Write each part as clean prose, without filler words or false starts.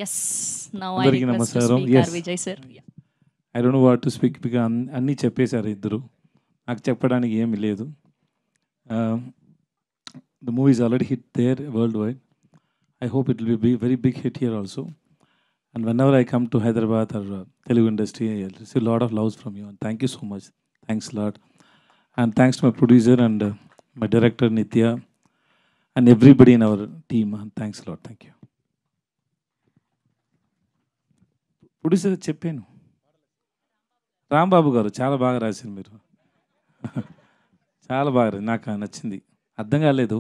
Yes, now I అందరికీ request to నమస్కారం. speak Yes, R. Vijay sir. Yeah. I don't know what to speak because అన్నీ చెప్పేశారు ఇద్దరు. నాకు చెప్పడానికి ఏమీ లేదు. The movie is already hit there worldwide. I hope it will be very big hit here also. And whenever I come to Hyderabad or Telugu industry, I receive a lot of love from you. And thank you so much. Thanks a lot. And thanks to my producer and my director Nitya and everybody in our team. And thanks a lot. Thank you. Producer చెప్పాను, రాంబాబు గారు చాలా బాగా రాశారు మీరు. చాలా బాగా నాకు నచ్చింది. అర్థం కాలేదు.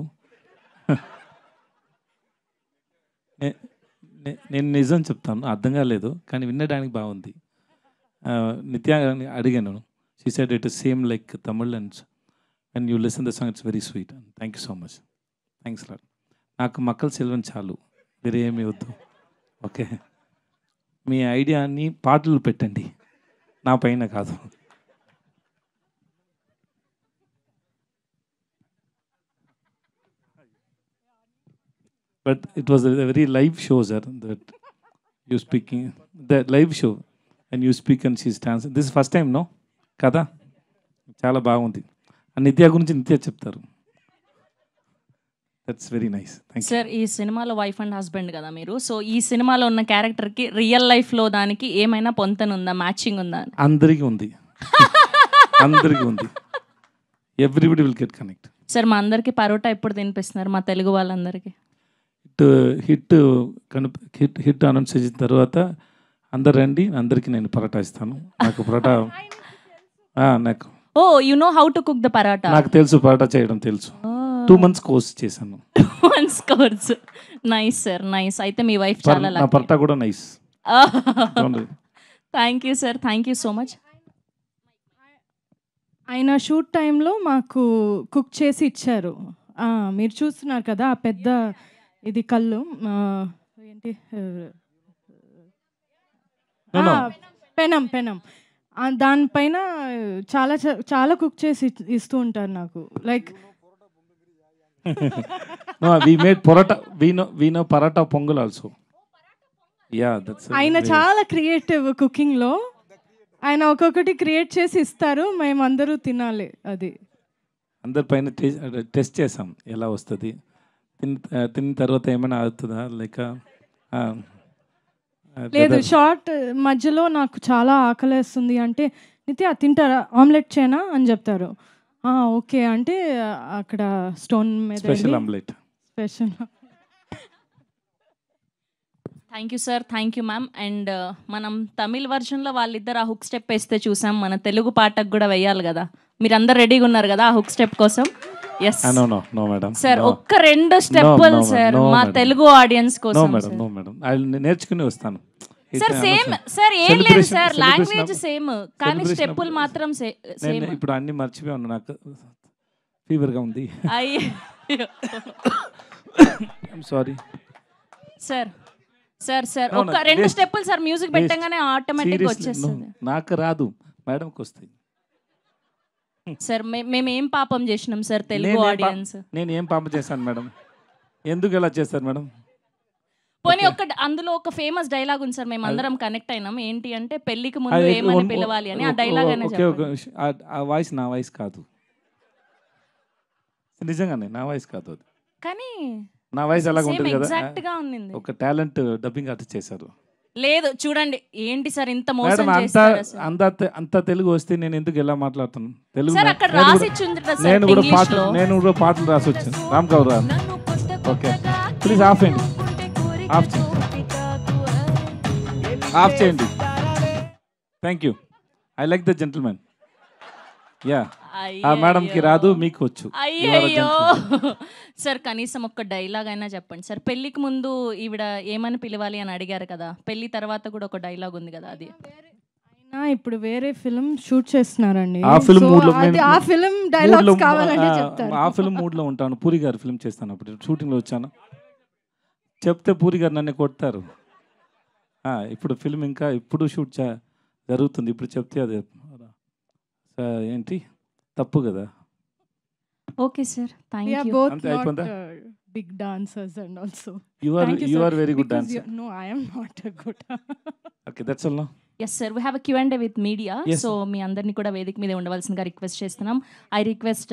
నేను నిజం చెప్తాను, అర్థం కాలేదు కానీ వినడానికి బాగుంది. నిత్య అడిగాను, she said it is same like Tamil and you listen the song it's very sweet. Thank you so much. Thanks lot. నాకు మక్కల సెల్వన్ చాలు, వేరే ఏమీ వద్దు. ఓకే, మీ ఐడియాని పాటలు పెట్టండి, నా పైన కాదు. But it was a very live show, sir, that you speaking, the live show, and you speak and she's dancing. This is first time, no? కదా చాలా బాగుంది. నిత్య గురించి నిత్య చెప్తారు. That's very nice. సార్, ఈ సినిమాలో వైఫ్ అండ్ హస్బెండ్ కదా మీరు, సో ఈ సినిమాలో ఉన్న క్యారెక్టర్కి రియల్ లైఫ్లో దానికి ఏమైనా పొంతనుందా, మ్యాచింగ్ ఉందా? అందరికీ ఉంది. అందరికీ ఉంది. Everybody will get connect. Sir, మా అందరికి పరోటా ఎప్పుడు తినిపిస్తున్నారు, మా తెలుగు వాళ్ళందరికీ? హిట్ హిట్ అనౌన్స్ చేసిన తర్వాత అందరు రండి, అందరికీ నేను పరోటా ఇస్తాను. నాకు పరోటా నాకు oh you know how to cook the parotta? నాకు తెలుసు, పరోటా చేయడం తెలుసు. 2 months కోర్స్ చేశాను. 2 months course. Nice sir, nice. అయితే మీ వైఫ్ చాలా నా పరోటా కూడా nice. Thank you sir, thank you so much. ఆయన షూట్ టైంలో మాకు కుక్ చేసి ఇచ్చారు. మీరు చూస్తున్నారు కదా ఆ పెద్ద ఇది కళ్ళు ఏంటి, పెనం పెనం, దానిపైన చాలా చాలా కుక్ చేసి ఇస్తూ ఉంటారు నాకు. Like we made paratha, we know paratha pongal also. Yeah, that's ఆయన చాలా క్రియేటివ్ కుకింగ్ లో. ఆయన ఒక్కొక్కటి క్రియేట్ చేసి ఇస్తారు, మేము అందరూ తినాలి. అది అందరి పైన టెస్ట్ చేసాం ఎలా వస్తుంది. తిన్న తర్వాత ఏమైనా అవుతుందా లేక లేదు. షార్ట్ మధ్యలో నాకు చాలా ఆకలేస్తుంది అంటే, నిత్య తింటారా, ఆమ్లెట్ చేయనా అని చెప్తారు. ఓకే అంటే అక్కడ స్టోన్ మీద special omelette. Special. Thank you sir, thank you ma'am. And మనం తమిళ్ వర్షన్లో వాళ్ళిద్దరు ఆ హుక్ స్టెప్ వేస్తే చూసాం, మన తెలుగు పాటకు కూడా వేయాలి కదా. మీరు అందరు రెడీగా ఉన్నారు కదా ఆ హుక్ స్టెప్ కోసం? ఎస్ సార్, ఒక్క 2 స్టెప్పులు సార్ మా తెలుగు ఆడియన్స్ కోసం. నేర్చుకుని వస్తాను సార్. సేమ్ సార్, ఏం లేదు సార్, లాంగ్వేజ్ సేమ్ కానీ స్టెప్పులు మాత్రం సేమ్. ఇప్పుడు అన్ని మర్చిపోయాను, నాకు ఫీవర్గా ఉంది. Sorry sir. సార్ సార్ ఒక 2 స్టెప్పులు సార్, మ్యూజిక్ పెట్టగానే ఆటోమేటిక్ వచ్చేస్తుంది. నాకు రాదు, మేడంకి వస్తాయి. సార్ మేము ఏం పాపం చేసినాం సార్ తెలుగు ఆడియన్స్? నేను ఏం పాపం చేశాను మేడం? ఎందుకు ఎలా చేస్తారు మేడం? పోనీ అందులో ఒక ఫేమస్ డైలాగ్ ఉంది సార్, మేము అందరం కనెక్ట్ అయినాం. ఏంటి అంటే, పెళ్లికి ముందు ఏమని పిలవాలి అని. ఆ డైలాగ్ అయినా ఆ వాయిస్ నా వాయిస్ కాదు, నిజంగానే నా వాయిస్ కాదు అది. కానీ నా వాయిస్ అలాగ ఉంటుంది కదా, ఎగ్జాక్ట్ గా ఉంది. ఒక టాలెంట్ డబ్బింగ్ ఆర్టిస్ట్ చేశారు. లేదు చూడండి, ఏంటి సార్ ఇంత మోసం చేస్తారు? అంత తెలుగు వస్తే నేను ఎందుకు ఎలా మాట్లాడుతాను తెలుగు? సార్ అక్కడ రాసి ఇచ్చింది సార్, నేను కూడా పాటలు రాసి వచ్చాను. Ram Gaur. Okay please off చేయండి, ఆఫ్ చేయండి. Thank you. I like the gentlemen. Yeah, ఆ మేడంకి రాదు, మీకు వచ్చు. అయ్యో సార్, కనీసం ఒక్క డైలాగ్ అయినా చెప్పండి సార్. పెళ్లికి ముందు ఈవిడ ఏమని పిలవాలి అని అడిగారు కదా, పెళ్లి తర్వాత కూడా ఒక డైలాగ్ ఉంది కదా, అది. ఇప్పుడు వేరే ఫిల్మ్ షూట్ చేస్తున్నారండి. ఆ ఫిల్మ్ డైలాగ్స్ కావాలంటే చెప్తారు. ఆ ఫిల్మ్ మూడ్ లో ఉంటాను. పూరి గారు ఫిల్మ్ చేస్తాను, అప్పుడు షూటింగ్ లో వచ్చాను. చెప్తే పూరి గారు నన్ను కొడతారు. ఇప్పుడు ఫిల్మ్ ఇంకా ఇప్పుడు షూట్ జరుగుతుంది. ఇప్పుడు చెప్తే అది ఏంటి తప్పు కదా. Okay sir, thank you. అంతే అయిపోయిందా? big dancers and also. You are Thank you sir, are very good because dancer. No, I am not a good. Okay, that's all. No? Yes sir we have a Q&A with media. Yes, so మీ అందరినీ కూడా వేదిక మీద ఉండవలసిందిగా request చేస్తున్నాం. I request